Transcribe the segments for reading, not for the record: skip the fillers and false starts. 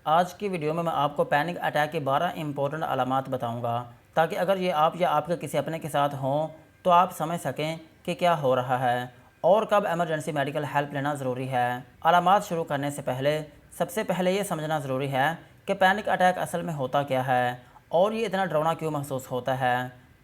आज की वीडियो में मैं आपको पैनिक अटैक की 12 इंपॉर्टेंट अलामात बताऊंगा, ताकि अगर ये आप या आपके किसी अपने के साथ हों तो आप समझ सकें कि क्या हो रहा है और कब इमरजेंसी मेडिकल हेल्प लेना ज़रूरी है। अलामात शुरू करने से पहले सबसे पहले ये समझना ज़रूरी है कि पैनिक अटैक असल में होता क्या है और ये इतना डरावना क्यों महसूस होता है।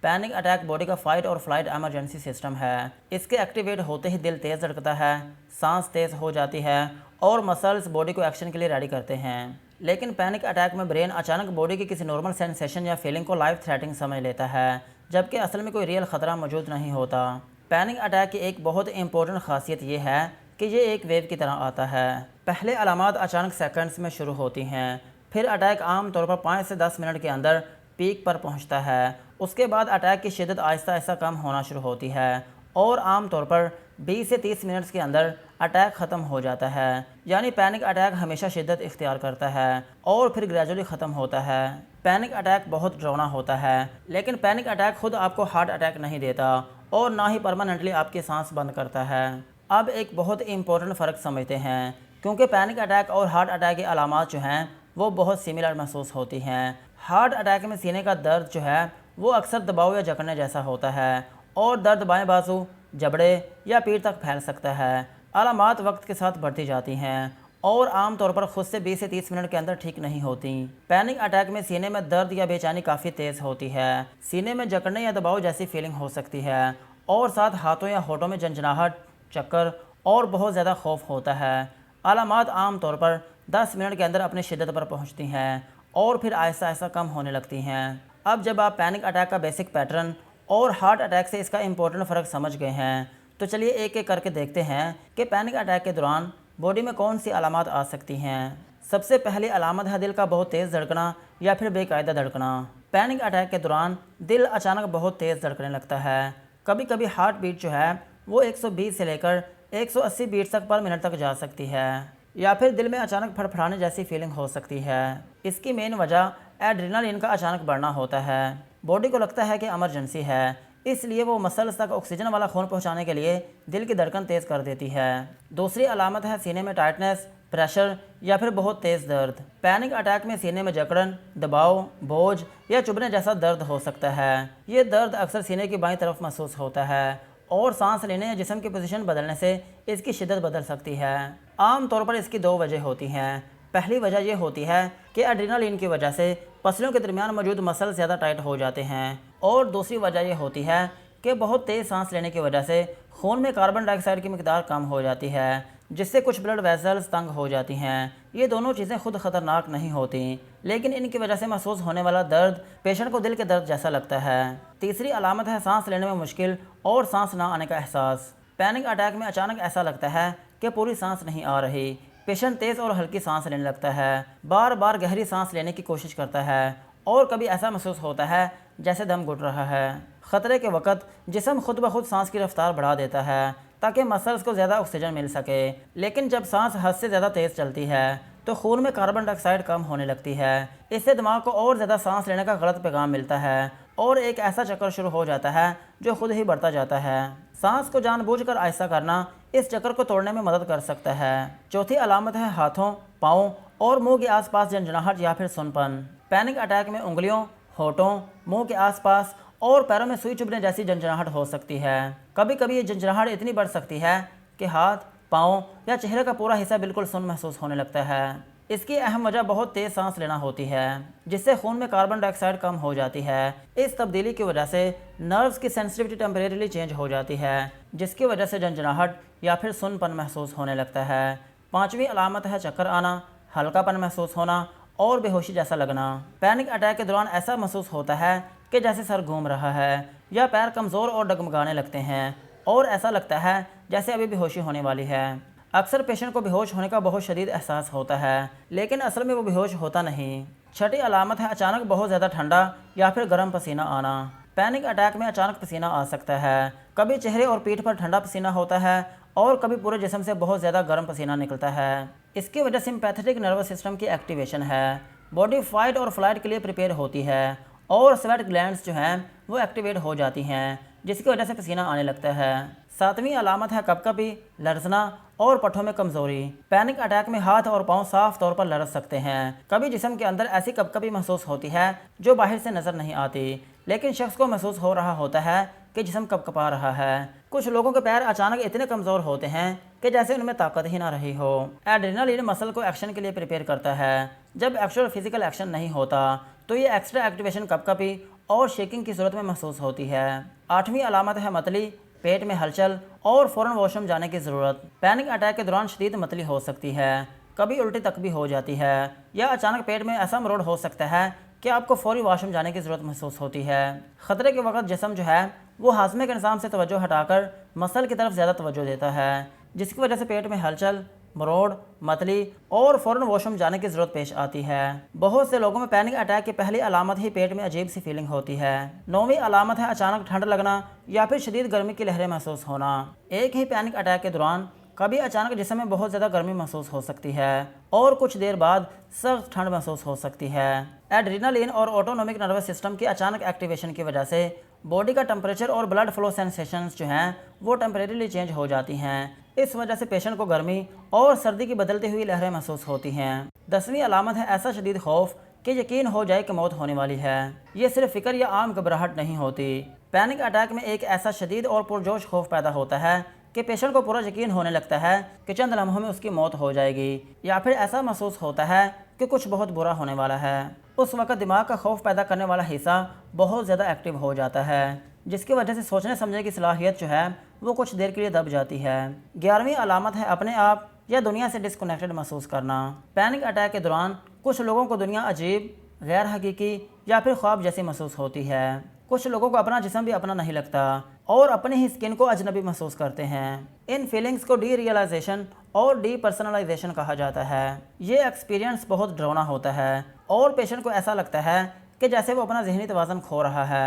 पैनिक अटैक बॉडी का फाइट और फ्लाइट इमरजेंसी सिस्टम है। इसके एक्टिवेट होते ही दिल तेज़ धड़कता है, सांस तेज़ हो जाती है और मसल्स बॉडी को एक्शन के लिए रेडी करते हैं। लेकिन पैनिक अटैक में ब्रेन अचानक बॉडी की किसी नॉर्मल सेंसेशन या फीलिंग को लाइफ थ्रेटनिंग समझ लेता है, जबकि असल में कोई रियल ख़तरा मौजूद नहीं होता। पैनिक अटैक की एक बहुत इंपॉर्टेंट खासियत यह है कि ये एक वेव की तरह आता है। पहले अलामात अचानक सेकंड्स में शुरू होती हैं, फिर अटैक आमतौर पर 5 से 10 मिनट के अंदर पीक पर पहुंचता है। उसके बाद अटैक की शिद्दत आहिस्ता आहिस्ता कम होना शुरू होती है और आमतौर पर 20 से 30 मिनट्स के अंदर अटैक ख़त्म हो जाता है। यानी पैनिक अटैक हमेशा शिद्दत इख्तियार करता है और फिर ग्रेजुअली ख़त्म होता है। पैनिक अटैक बहुत डरावना होता है, लेकिन पैनिक अटैक खुद आपको हार्ट अटैक नहीं देता और ना ही परमानेंटली आपकी सांस बंद करता है। अब एक बहुत इंपॉर्टेंट फ़र्क समझते हैं, क्योंकि पैनिक अटैक और हार्ट अटैक की अलामात जो हैं वो बहुत सिमिलर महसूस होती हैं। हार्ट अटैक में सीने का दर्द जो है वो अक्सर दबाव या जकड़ने जैसा होता है और दर्द बाएं बाजू, जबड़े या पीठ तक फैल सकता है। अलामात वक्त के साथ बढ़ती जाती हैं और आमतौर पर खुद से 20 से 30 मिनट के अंदर ठीक नहीं होती। पैनिक अटैक में सीने में दर्द या बेचैनी काफ़ी तेज़ होती है, सीने में जकड़ने या दबाव जैसी फीलिंग हो सकती है और साथ हाथों या होठों में झंझनाहट, चक्कर और बहुत ज़्यादा खौफ होता है। अलामात आमतौर पर 10 मिनट के अंदर अपनी शिद्दत पर पहुँचती हैं और फिर आहिस्ता आहिस्ता कम होने लगती हैं। अब जब आप पैनिक अटैक का बेसिक पैटर्न और हार्ट अटैक से इसका इंपॉर्टेंट फ़र्क समझ गए हैं, तो चलिए एक एक करके देखते हैं कि पैनिक अटैक के दौरान बॉडी में कौन सी अलामात आ सकती हैं। सबसे पहली अलामत है दिल का बहुत तेज़ धड़कना या फिर बेकायदा धड़कना। पैनिक अटैक के दौरान दिल अचानक बहुत तेज़ धड़कने लगता है। कभी कभी हार्ट बीट जो है वो 120 से लेकर 180 बीट्स तक पर मिनट तक जा सकती है, या फिर दिल में अचानक फड़फड़ाने जैसी फीलिंग हो सकती है। इसकी मेन वजह एड्रेनालिन का अचानक बढ़ना होता है। बॉडी को लगता है कि इमरजेंसी है, इसलिए वो मसल्स तक ऑक्सीजन वाला खून पहुंचाने के लिए दिल की धड़कन तेज़ कर देती है। दूसरी अलामत है सीने में टाइटनेस, प्रेशर या फिर बहुत तेज़ दर्द। पैनिक अटैक में सीने में जकड़न, दबाव, बोझ या चुभने जैसा दर्द हो सकता है। ये दर्द अक्सर सीने की बाईं तरफ महसूस होता है और सांस लेने या जिस्म की पोजीशन बदलने से इसकी शिद्दत बदल सकती है। आमतौर पर इसकी दो वजह होती हैं। पहली वजह यह होती है कि एड्रेनालिन की वजह से पसलियों के दरमियान मौजूद मसल ज़्यादा टाइट हो जाते हैं और दूसरी वजह यह होती है कि बहुत तेज़ सांस लेने की वजह से खून में कार्बन डाइऑक्साइड की मिकदार कम हो जाती है, जिससे कुछ ब्लड वेसल्स तंग हो जाती हैं। ये दोनों चीज़ें खुद ख़तरनाक नहीं होती, लेकिन इनकी वजह से महसूस होने वाला दर्द पेशेंट को दिल के दर्द जैसा लगता है। तीसरी अलामत है सांस लेने में मुश्किल और सांस ना आने का एहसास। पैनिक अटैक में अचानक ऐसा लगता है कि पूरी सांस नहीं आ रही। पेशेंट तेज़ और हल्की सांस लेने लगता है, बार बार गहरी सांस लेने की कोशिश करता है और कभी ऐसा महसूस होता है जैसे दम घुट रहा है। ख़तरे के वक्त जिस्म खुद ब खुद सांस की रफ्तार बढ़ा देता है ताकि मसल्स को ज़्यादा ऑक्सीजन मिल सके, लेकिन जब सांस हद से ज़्यादा तेज़ चलती है तो खून में कार्बन डाइऑक्साइड कम होने लगती है। इससे दिमाग को और ज़्यादा सांस लेने का गलत पैगाम मिलता है और एक ऐसा चक्कर शुरू हो जाता है जो खुद ही बढ़ता जाता है। सांस को जानबूझकर आहिस्ता करना इस चक्कर को तोड़ने में मदद कर सकता है। चौथी अलामत है हाथों, पाँव और मुंह के आसपास झंझनाहट या फिर सुनपन। पैनिक अटैक में उंगलियों, होठों, मुंह के आसपास और पैरों में सुई चुभने जैसी झंझनाहट हो सकती है। कभी कभी ये झंझनाहट इतनी बढ़ सकती है कि हाथ, पाँव या चेहरे का पूरा हिस्सा बिल्कुल सुन्न महसूस होने लगता है। इसकी अहम वजह बहुत तेज़ सांस लेना होती है, जिससे खून में कार्बन डाइऑक्साइड कम हो जाती है। इस तब्दीली की वजह से नर्व्स की सेंसिटिविटी टेम्परेरीली चेंज हो जाती है, जिसकी वजह से झंझनाहट या फिर सुन्नपन महसूस होने लगता है। पांचवी अलामत है चक्कर आना, हल्कापन महसूस होना और बेहोशी जैसा लगना। पैनिक अटैक के दौरान ऐसा महसूस होता है कि जैसे सर घूम रहा है या पैर कमज़ोर और डगमगाने लगते हैं और ऐसा लगता है जैसे अभी बेहोशी होने वाली है। अक्सर पेशेंट को बेहोश होने का बहुत शदीद एहसास होता है, लेकिन असल में वो बेहोश होता नहीं। छठी अलामत है अचानक बहुत ज़्यादा ठंडा या फिर गर्म पसीना आना। पैनिक अटैक में अचानक पसीना आ सकता है। कभी चेहरे और पीठ पर ठंडा पसीना होता है और कभी पूरे जिस्म से बहुत ज़्यादा गर्म पसीना निकलता है। इसकी वजह सिंपैथेटिक नर्वस सिस्टम की एक्टिवेशन है। बॉडी फाइट और फ्लाइट के लिए प्रिपेयर होती है और स्वेट ग्लैंड्स जो हैं वो एक्टिवेट हो जाती हैं, जिसकी वजह से पसीना आने लगता है। सातवीं अलामत है कपकपी, लरजना और पट्टों में कमजोरी। पैनिक अटैक में हाथ और पांव साफ तौर पर लरज सकते हैं। कभी जिस्म के अंदर ऐसी कपकपी महसूस होती है जो बाहर से नजर नहीं आती, लेकिन शख्स को महसूस हो रहा होता है कि जिस्म कपकपा रहा है। कुछ लोगों के पैर अचानक इतने कमजोर होते हैं कि जैसे उनमें ताकत ही ना रही हो। एड्रेनालिन मसल को एक्शन के लिए प्रिपेयर करता है। जब एक्चुअल फिजिकल एक्शन नहीं होता तो ये एक्स्ट्रा एक्टिवेशन कपकपी और शेकिंग की सूरत में महसूस होती है। 8वीं अलामत है मतली, पेट में हलचल और फ़ौरन वॉशरूम जाने की ज़रूरत। पैनिक अटैक के दौरान शदीद मतली हो सकती है, कभी उल्टी तक भी हो जाती है, या अचानक पेट में ऐसा मरोड़ हो सकता है कि आपको फौरी वॉशरूम जाने की ज़रूरत महसूस होती है। ख़तरे के वक्त जिस्म जो है वो हाजमे के निज़ाम से तवज्जो हटाकर मसल की तरफ ज़्यादा तवज्जो देता है, जिसकी वजह से पेट में हलचल, मरोड़, मतली और फ़ौरन वॉशरूम जाने की ज़रूरत पेश आती है। बहुत से लोगों में पैनिक अटैक की पहली अलामत ही पेट में अजीब सी फीलिंग होती है। 9वीं अलामत है अचानक ठंड लगना या फिर शदीद गर्मी की लहरें महसूस होना। एक ही पैनिक अटैक के दौरान कभी अचानक जिस्म में बहुत ज़्यादा गर्मी महसूस हो सकती है और कुछ देर बाद सख्त ठंड महसूस हो सकती है। एड्रेनालिन और ऑटोनोमिक नर्वस सिस्टम की अचानक एक्टिवेशन की वजह से बॉडी का टेम्परेचर और ब्लड फ्लो सेंसेशंस जो हैं वो टेम्परेरीली चेंज हो जाती हैं। इस वजह से पेशेंट को गर्मी और सर्दी की बदलती हुई लहरें महसूस होती हैं। 10वीं अलामत है ऐसा शदीद खौफ कि यकीन हो जाए कि मौत होने वाली है। ये सिर्फ फिक्र या आम घबराहट नहीं होती। पैनिक अटैक में एक ऐसा शदीद और पुरजोश खौफ पैदा होता है कि पेशेंट को पूरा यकीन होने लगता है कि चंद लम्हों में उसकी मौत हो जाएगी, या फिर ऐसा महसूस होता है कि कुछ बहुत बुरा होने वाला है। उस वक्त दिमाग का खौफ पैदा करने वाला हिस्सा बहुत ज़्यादा एक्टिव हो जाता है, जिसकी वजह से सोचने समझने की सलाहियत जो है वो कुछ देर के लिए दब जाती है। 11वीं अलामत है अपने आप या दुनिया से डिस्कनेक्टेड महसूस करना। पैनिक अटैक के दौरान कुछ लोगों को दुनिया अजीब, गैर हकीकी या फिर ख्वाब जैसी महसूस होती है। कुछ लोगों को अपना जिस्म भी अपना नहीं लगता और अपनी ही स्किन को अजनबी महसूस करते हैं। इन फीलिंग्स को डी रियलाइजेशन और डी पर्सनलाइजेशन कहा जाता है। ये एक्सपीरियंस बहुत डरावना होता है और पेशेंट को ऐसा लगता है कि जैसे वो अपना जहनी तवाज़ुन खो रहा है।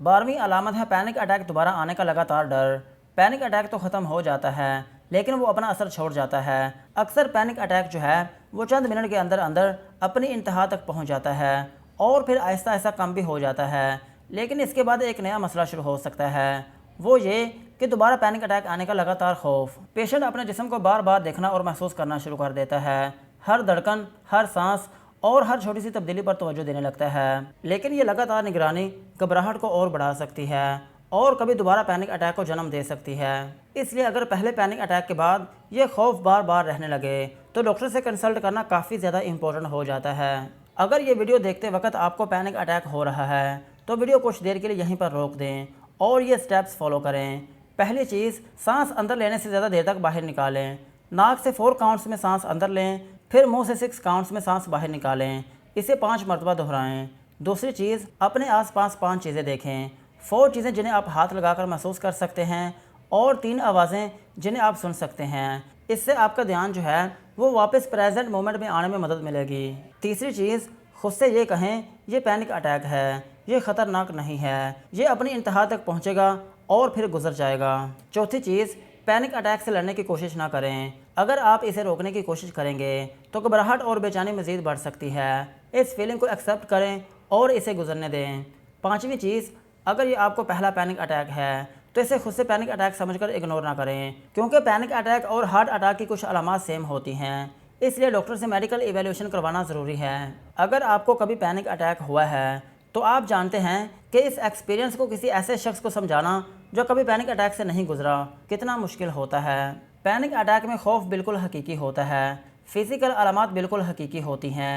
12वीं अलामत है पैनिक अटैक दोबारा आने का लगातार डर। पैनिक अटैक तो ख़त्म हो जाता है, लेकिन वो अपना असर छोड़ जाता है। अक्सर पैनिक अटैक जो है वो चंद मिनट के अंदर अंदर अपनी इंतहा तक पहुंच जाता है और फिर आहिस्ता आहिस्ता कम भी हो जाता है, लेकिन इसके बाद एक नया मसला शुरू हो सकता है, वो ये कि दोबारा पैनिक अटैक आने का लगातार खौफ। पेशेंट अपने जिस्म को बार बार देखना और महसूस करना शुरू कर देता है। हर धड़कन, हर सांस और हर छोटी सी तब्दीली पर तवज्जो देने लगता है। लेकिन ये लगातार निगरानी घबराहट को और बढ़ा सकती है और कभी दोबारा पैनिक अटैक को जन्म दे सकती है। इसलिए अगर पहले पैनिक अटैक के बाद ये खौफ बार बार रहने लगे तो डॉक्टर से कंसल्ट करना काफ़ी ज़्यादा इंपॉर्टेंट हो जाता है। अगर ये वीडियो देखते वक्त आपको पैनिक अटैक हो रहा है तो वीडियो कुछ देर के लिए यहीं पर रोक दें और ये स्टेप्स फॉलो करें। पहली चीज़, सांस अंदर लेने से ज़्यादा देर तक बाहर निकालें। नाक से 4 काउंट्स में सांस अंदर लें, फिर मुंह से 6 काउंट्स में सांस बाहर निकालें। इसे 5 मरतबा दोहराएं। दूसरी चीज़, अपने आसपास 5 चीज़ें देखें। 4 चीज़ें जिन्हें आप हाथ लगाकर महसूस कर सकते हैं और 3 आवाज़ें जिन्हें आप सुन सकते हैं। इससे आपका ध्यान जो है वो वापस प्रेजेंट मोमेंट में आने में मदद मिलेगी। तीसरी चीज़, खुद से ये कहें ये पैनिक अटैक है, ये ख़तरनाक नहीं है, ये अपनी इंतहा तक पहुँचेगा और फिर गुजर जाएगा। चौथी चीज़, पैनिक अटैक से लड़ने की कोशिश ना करें। अगर आप इसे रोकने की कोशिश करेंगे तो घबराहट और बेचैनी मज़ीद बढ़ सकती है। इस फीलिंग को एक्सेप्ट करें और इसे गुजरने दें। 5वीं चीज़, अगर ये आपको पहला पैनिक अटैक है तो इसे खुद से पैनिक अटैक समझकर इग्नोर ना करें, क्योंकि पैनिक अटैक और हार्ट अटैक की कुछ अलामात सेम होती हैं। इसलिए डॉक्टर से मेडिकल इवैल्यूएशन करवाना ज़रूरी है। अगर आपको कभी पैनिक अटैक हुआ है तो आप जानते हैं कि इस एक्सपीरियंस को किसी ऐसे शख्स को समझाना जो कभी पैनिक अटैक से नहीं गुजरा कितना मुश्किल होता है। पैनिक अटैक में खौफ बिल्कुल हकीकी होता है, फिज़िकल अलामात बिल्कुल हकीकी होती हैं,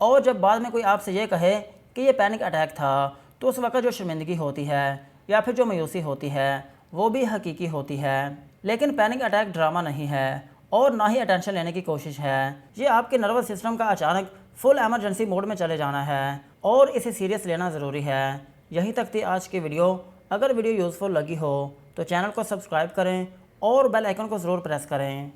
और जब बाद में कोई आपसे ये कहे कि ये पैनिक अटैक था तो उस वक्त जो शर्मिंदगी होती है या फिर जो मायूसी होती है वो भी हकीकी होती है। लेकिन पैनिक अटैक ड्रामा नहीं है और ना ही अटेंशन लेने की कोशिश है। ये आपके नर्वस सिस्टम का अचानक फुल एमरजेंसी मोड में चले जाना है और इसे सीरियस लेना ज़रूरी है। यहीं तक थी आज की वीडियो। अगर वीडियो यूज़फुल लगी हो तो चैनल को सब्सक्राइब करें और बेल आइकन को ज़रूर प्रेस करें।